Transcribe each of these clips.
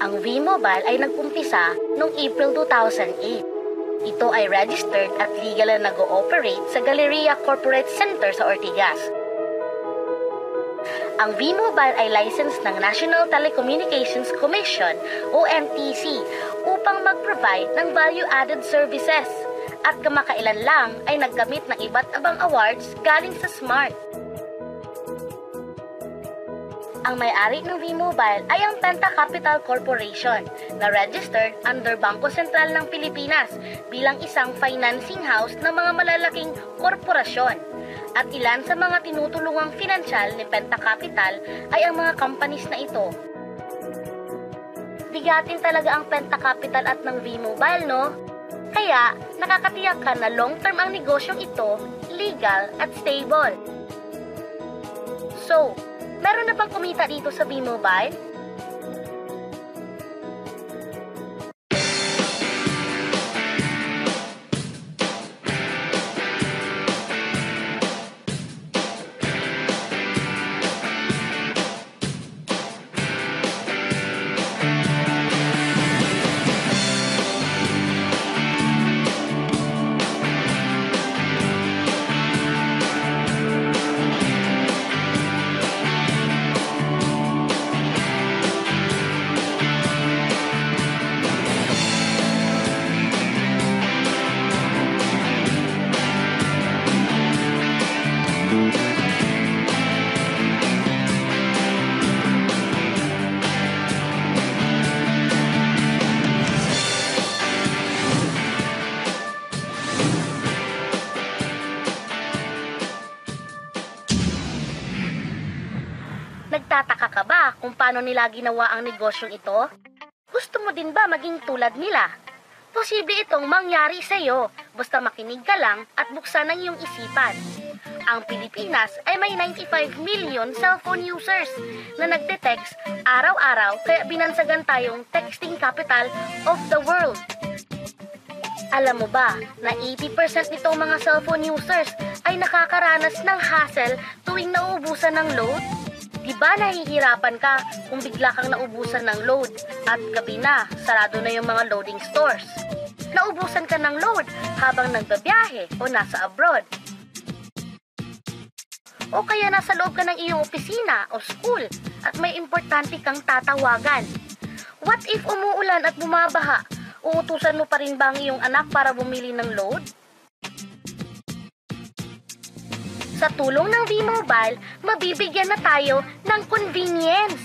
Ang V-Mobile ay nag-umpisa noong April 2008. Ito ay registered at legal na nag-ooperate sa Galleria Corporate Center sa Ortigas. Ang V-Mobile ay license ng National Telecommunications Commission o NTC upang mag-provide ng value-added services at kamakailan lang ay nagkamit ng iba't ibang awards galing sa SMART. Ang may-ari ng V-Mobile ay ang Penta Capital Corporation na registered under Bangko Sentral ng Pilipinas bilang isang financing house ng mga malalaking korporasyon. At ilan sa mga tinutulungang pinansyal ni Penta Capital ay ang mga companies na ito. Bigatin talaga ang Penta Capital at ng V-Mobile, no? Kaya nakakatiyak ka na long-term ang negosyong ito, legal at stable. So, meron na bang kumita dito sa V-Mobile? Nagtataka ka ba kung paano nila ginawa ang negosyong ito? Gusto mo din ba maging tulad nila? Posible itong mangyari sa iyo, basta makinig ka lang at buksan ang iyong isipan. Ang Pilipinas ay may 95 million cellphone users na nagte-text araw-araw kaya binansagan tayong texting capital of the world. Alam mo ba na 80% nitong mga cellphone users ay nakakaranas ng hassle tuwing nauubusan ng load? Diba nahihirapan ka kung bigla kang naubusan ng load at gabi na, sarado na yung mga loading stores? Naubusan ka ng load habang nagbabiyahe o nasa abroad? O kaya nasa loob ka ng iyong opisina o school at may importante kang tatawagan? What if umuulan at bumabaha? Uutusan mo pa rin ba ang iyong anak para bumili ng load? Sa tulong ng V-Mobile, mabibigyan na tayo ng convenience.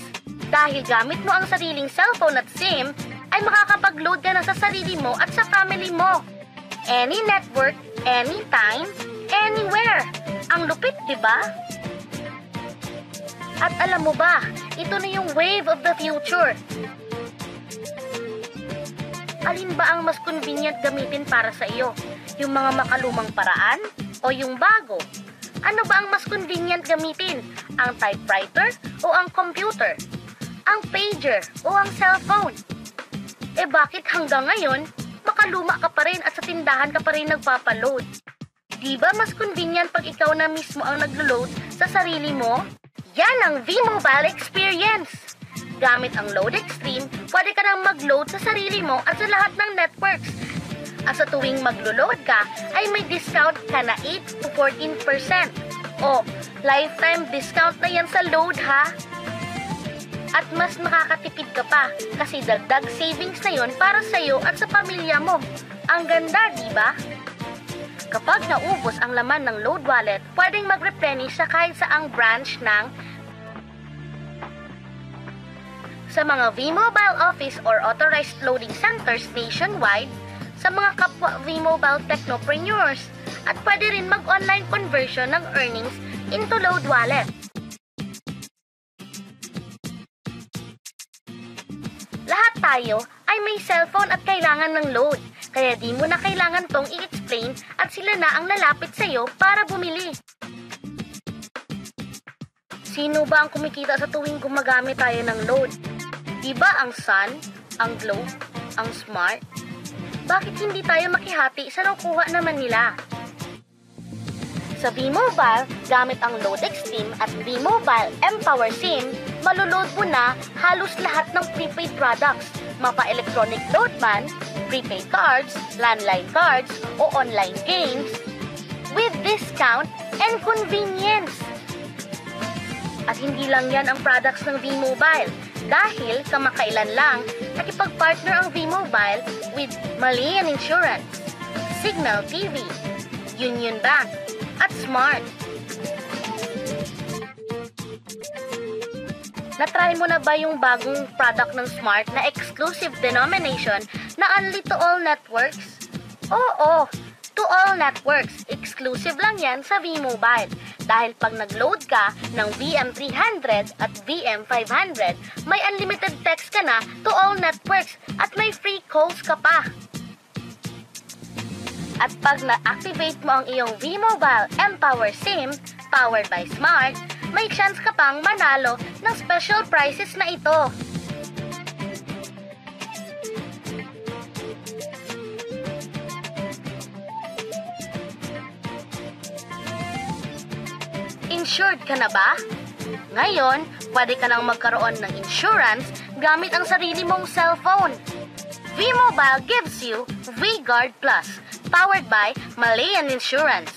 Dahil gamit mo ang sariling cellphone at SIM, ay makakapag-load ka na sa sarili mo at sa family mo. Any network, anytime, anywhere. Ang lupit, di ba? At alam mo ba, ito na yung wave of the future. Alin ba ang mas convenient gamitin para sa iyo? Yung mga makalumang paraan o yung bago? Ano ba ang mas convenient gamitin? Ang typewriter o ang computer? Ang pager o ang cellphone? Eh bakit hanggang ngayon, makaluma ka pa rin at sa tindahan ka pa rin nagpapaload? Di ba mas convenient pag ikaw na mismo ang naglo-load sa sarili mo? Yan ang V-Mobile experience! Gamit ang Load Extreme, pwede ka nang mag-load sa sarili mo at sa lahat ng networks. At sa tuwing maglo-load ka, ay may discount ka na 8 to 14%. O, lifetime discount na yan sa load ha! At mas makakatipid ka pa kasi dagdag savings na yon para sa iyo at sa pamilya mo. Ang ganda, di ba? Kapag naubos ang laman ng load wallet, pwedeng mag-replenish sa kahit saang branch ng sa mga V-Mobile office or authorized loading centers nationwide, sa mga kapwa V-Mobile technopreneurs, at pwede rin mag-online conversion ng earnings into load wallet. Lahat tayo ay may cellphone at kailangan ng load, kaya di mo na kailangan tong i-explain at sila na ang lalapit sa iyo para bumili. Sino ba ang kumikita sa tuwing gumagamit tayo ng load? Diba ang Sun, ang Globe, ang Smart? bakit hindi tayo makihati sa nakuha naman nila? Sa V-Mobile, gamit ang Loadex SIM at V-Mobile mPower SIM, maloload mo na halos lahat ng prepaid products, mapa-electronic load man, prepaid cards, landline cards, o online games, with discount and convenience. At hindi lang yan ang products ng V-Mobile, dahil kamakailan lang nakipag-partner ang V-Mobile with Malayan Insurance, Signal TV, Union Bank, at Smart. Na-try mo na ba yung bagong product ng Smart na exclusive denomination na only to all networks? Oo, to all networks. Exclusive lang yan sa V-Mobile. Dahil pag nag-load ka ng VM300 at VM500, may unlimited text ka na to all networks at may free calls ka pa. At pag na-activate mo ang iyong V-Mobile mPower SIM, powered by Smart, may chance ka pang manalo ng special prizes na ito. Insured ka na ba? Ngayon, pwede ka nang magkaroon ng insurance gamit ang sarili mong cellphone. V-Mobile gives you V-Guard Plus, powered by Malayan Insurance.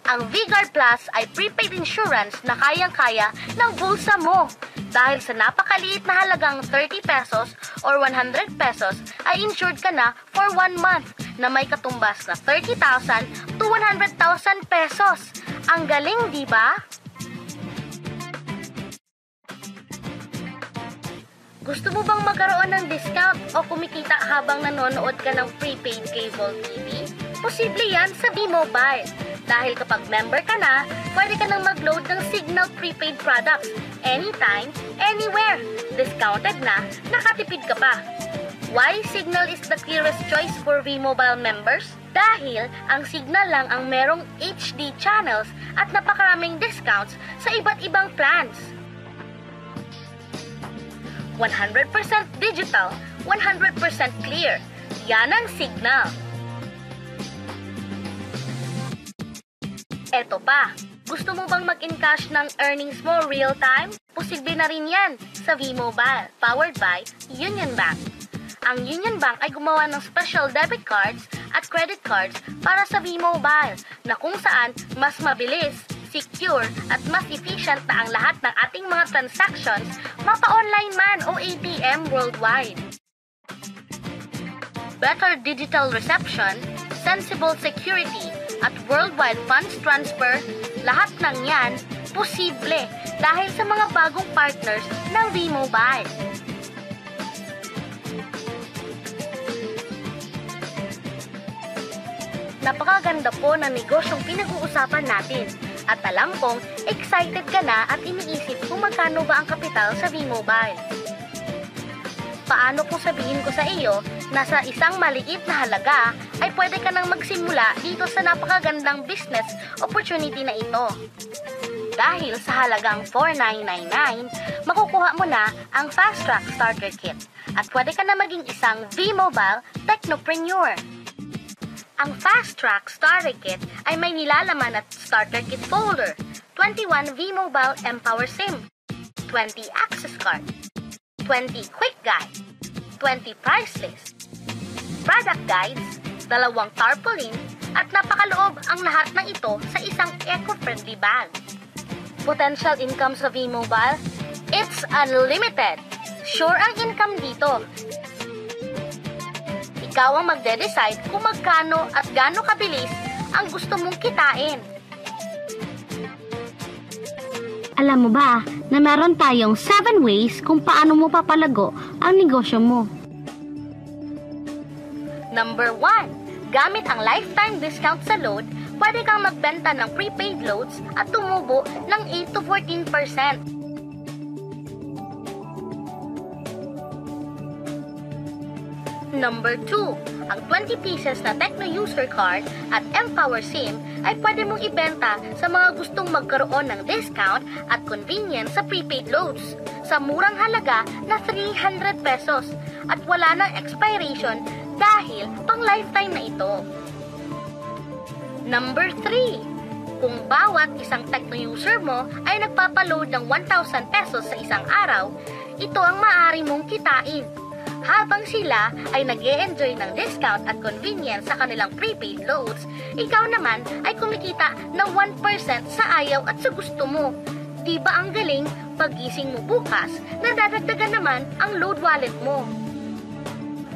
Ang V-Guard Plus ay prepaid insurance na kayang-kaya ng bulsa mo. Dahil sa napakaliit na halagang 30 pesos or 100 pesos ay insured ka na for 1 month na may katumbas na 30,000 to 100,000 pesos. Ang galing, di ba? Gusto mo bang magkaroon ng discount o kumikita habang nanonood ka ng prepaid cable TV? Posible yan sa V-Mobile. Dahil kapag member ka na, pwede ka nang mag-load ng Signal prepaid products anytime, anywhere. Discounted na, nakatipid ka pa. Why Signal is the clearest choice for V-Mobile members? Dahil ang Signal lang ang merong HD channels at napakaraming discounts sa iba't ibang plans. 100% digital, 100% clear. Yan ang Signal. Eto pa, gusto mo bang mag-encash ng earnings mo real time? Posible na rin yan sa V-Mobile, powered by Union Bank. Ang Union Bank ay gumawa ng special debit cards at credit cards para sa V-Mobile na kung saan mas mabilis, secure at mas efficient na ang lahat ng ating mga transactions, mapa-online man o ATM worldwide. Better digital reception, sensible security, at worldwide funds transfer, lahat ng yan posible dahil sa mga bagong partners ng V-Mobile. Napakaganda po ng negosyong pinag-uusapan natin. At alam kong excited ka na at iniisip kung magkano ba ang kapital sa V-Mobile. Paano kung sabihin ko sa iyo na sa isang maliit na halaga ay pwede ka nang magsimula dito sa napakagandang business opportunity na ito. Dahil sa halagang $4,999, makukuha mo na ang Fast Track Starter Kit at pwede ka na maging isang V-Mobile Technopreneur. Ang Fast Track Starter Kit ay may nilalaman at Starter Kit folder, 21 V-Mobile mPower SIM, 20 access card, 20 quick guide, 20 price list, product guides, 2 tarpaulin, at napakaloob ang lahat ng ito sa isang eco-friendly bag. Potential income sa V-Mobile? It's unlimited! Sure ang income dito. Ikaw ang magde-decide kung magkano at gaano kabilis ang gusto mong kitain. Alam mo ba na meron tayong 7 ways kung paano mo papalago ang negosyo mo? Number 1. Gamit ang lifetime discount sa load, pwede kang magbenta ng prepaid loads at tumubo ng 8 to 14%. Number 2, ang 20 pieces na Tecno User Card at mPower SIM ay pwede mong ibenta sa mga gustong magkaroon ng discount at convenience sa prepaid loads sa murang halaga na 300 pesos at wala ng expiration dahil pang lifetime na ito. Number 3. Kung bawat isang Tecno user mo ay nagpapaload ng 1,000 pesos sa isang araw, ito ang maaari mong kitain. Habang sila ay nag-e-enjoy ng discount at convenience sa kanilang prepaid loads, ikaw naman ay kumikita ng 1% sa ayaw at sa gusto mo. Di ba ang galing? Paggising mo bukas, nadadagdagan naman ang load wallet mo.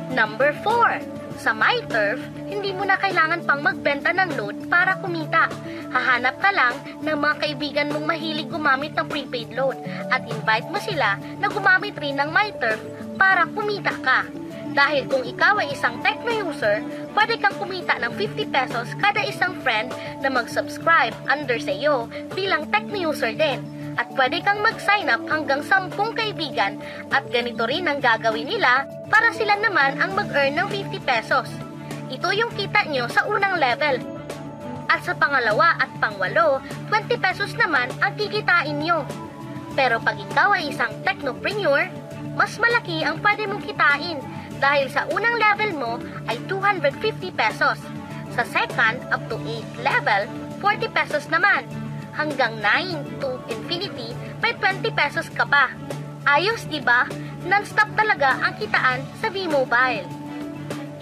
Number 4. Sa MyTurf, hindi mo na kailangan pang magbenta ng load para kumita. Hahanap ka lang ng mga kaibigan mong mahilig gumamit ng prepaid load at invite mo sila na gumamit rin ng MyTurf para kumita ka. Dahil kung ikaw ay isang Tecno user, pwede kang kumita ng 50 pesos kada isang friend na mag-subscribe under sa iyo bilang Tecno user din. At pwede kang mag-sign up hanggang 10 kaibigan at ganito rin ang gagawin nila para sila naman ang mag-earn ng 50 pesos. Ito yung kita nyo sa unang level. At sa pangalawa at pangwalo, 20 pesos naman ang kikitain nyo. Pero pag ikaw ay isang technopreneur, mas malaki ang pwede mong kitain dahil sa unang level mo ay 250 pesos. Sa second up to 8 level, 40 pesos naman. Hanggang 9 to infinity, may 20 pesos ka pa. Ayos, diba? Non-stop talaga ang kitaan sa V-Mobile.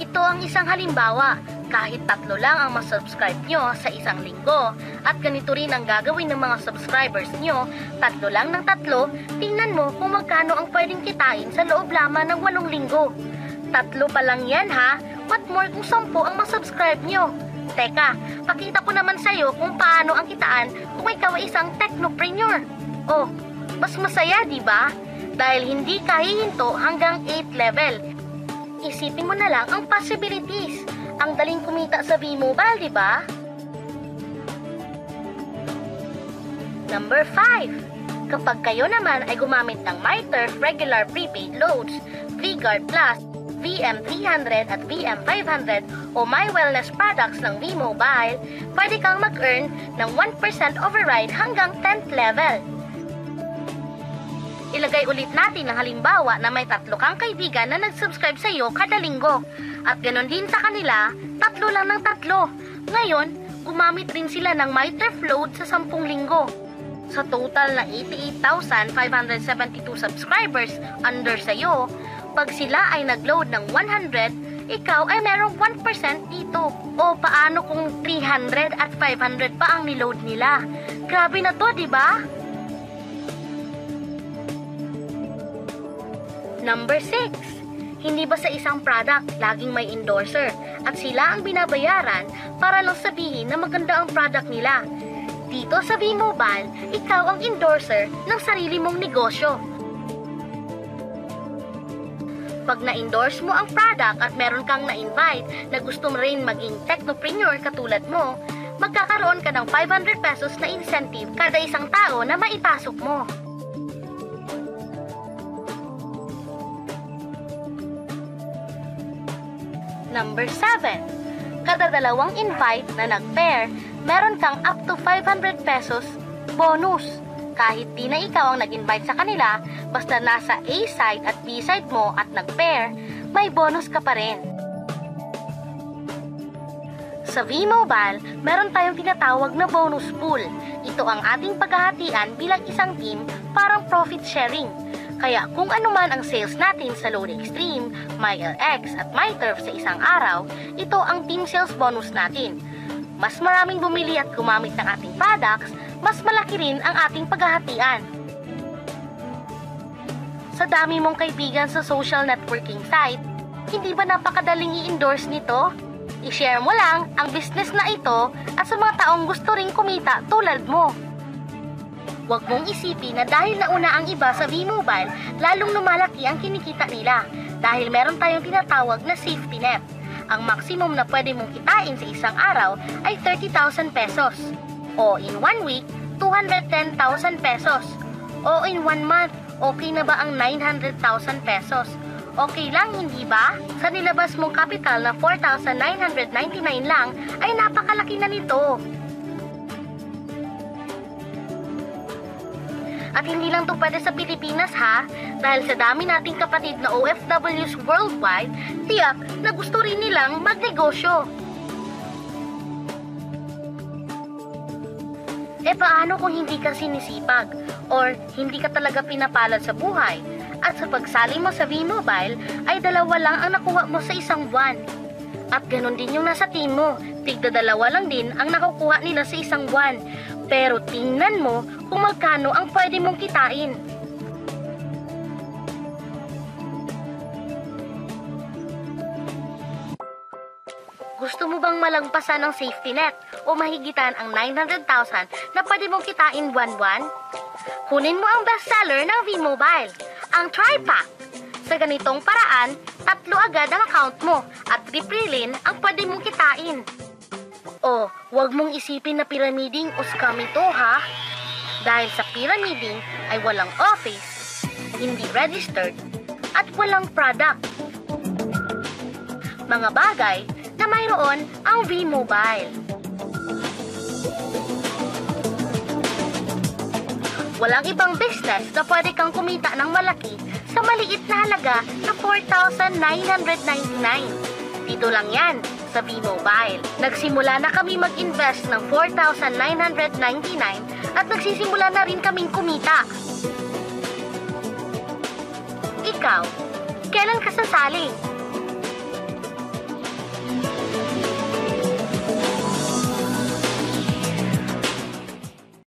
Ito ang isang halimbawa. Kahit 3 lang ang masubscribe nyo sa isang linggo at ganito rin ang gagawin ng mga subscribers nyo, 3 lang ng 3, tingnan mo kung magkano ang pwedeng kitain sa loob lamang ng 8 linggo. 3 pa lang yan ha, what more kung 10 ang masubscribe nyo? Teka, pakita ko naman sa'yo kung paano ang kitaan kung ikaw ay isang technopreneur. Oh, mas masaya, di ba? Dahil hindi ka hihinto hanggang 8 level. Isipin mo na lang ang possibilities. Ang daling kumita sa V-Mobile, di ba? Number 5. Kapag kayo naman ay gumamit ng MyTurf regular prepaid loads, V-Guard Plus, VM300 at VM500 o My Wellness products ng V-Mobile, pwede kang mag-earn ng 1% override hanggang 10th level. Ilagay ulit natin ang halimbawa na may 3 kang kaibigan na nag-subscribe sa iyo kada linggo at ganon din sa kanila, 3 lang ng 3. Ngayon, gumamit rin sila ng MyTurf load sa 10 linggo. Sa total na 88,572 subscribers under sa iyo, pag sila ay nag-load ng 100, ikaw ay merong 1% dito. O paano kung 300 at 500 pa ang niload nila? Grabe na to, di ba? Number 6. Hindi ba sa isang product laging may endorser at sila ang binabayaran para lang sabihin na maganda ang product nila? Dito sa V-Mobile, ikaw ang endorser ng sarili mong negosyo. Pag na-endorse mo ang product at meron kang na-invite na gusto mo rin maging technopreneur katulad mo, magkakaroon ka ng 500 pesos na incentive kada isang tao na maipasok mo. Number 7. Kada 2 invite na nag-pair, meron kang up to 500 pesos bonus. Kahit di na ikaw ang nag-invite sa kanila, basta nasa A side at B side mo at nag-pair, may bonus ka pa rin. Sa V-Mobile, meron tayong tinatawag na bonus pool. Ito ang ating paghahatian bilang isang team, parang profit sharing. Kaya kung ano man ang sales natin sa Load Extreme, MyLX at MyTurf sa isang araw, ito ang team sales bonus natin. Mas maraming bumili at gumamit ng ating products, mas malaki rin ang ating paghahatian. Sa dami mong kaibigan sa social networking site, hindi ba napakadaling i-endorse nito? I-share mo lang ang business na ito at sa mga taong gusto ring kumita tulad mo. Huwag mong isipin na dahil nauna ang iba sa V-Mobile, lalong lumalaki ang kinikita nila dahil meron tayong tinatawag na safety net. Ang maximum na pwede mong kitain sa isang araw ay 30,000 pesos. O in 1 week, 210,000 pesos. O in 1 month, okay na ba ang 900,000 pesos? Okay lang, hindi ba? Sa nilabas mong kapital na 4,999 lang, ay napakalaki na nito. At hindi lang to pwede sa Pilipinas ha, dahil sa dami nating kapatid na OFWs worldwide, tiyak na gusto rin nilang magnegosyo. Paano kung hindi ka sinisipag or hindi ka talaga pinapalad sa buhay at sa pagsali mo sa V-Mobile ay 2 lang ang nakuha mo sa isang buwan? At ganun din yung nasa team mo, tigda 2 lang din ang nakukuha nila sa isang buwan. Pero tingnan mo kung magkano ang pwede mong kitain. Gusto mo bang malagpasan ng safety net o mahigitan ang 900,000 na pwede mong kitain buwan-buwan? Kunin mo ang bestseller ng V-Mobile, ang Tri-Pack. Sa ganitong paraan, 3 agad ang account mo at triprilin ang pwede mong kitain. O, huwag mong isipin na pyramiding o scam ito ha. Dahil sa pyramiding ay walang office, hindi registered, at walang product. Mga bagay na mayroon ang V-Mobile. Walang ibang business na pwede kang kumita ng malaki sa maliit na halaga na 4,999. Dito lang yan sa V-Mobile. Nagsimula na kami mag-invest ng 4,999 at nagsisimula na rin kaming kumita. Ikaw, kailan ka sasali?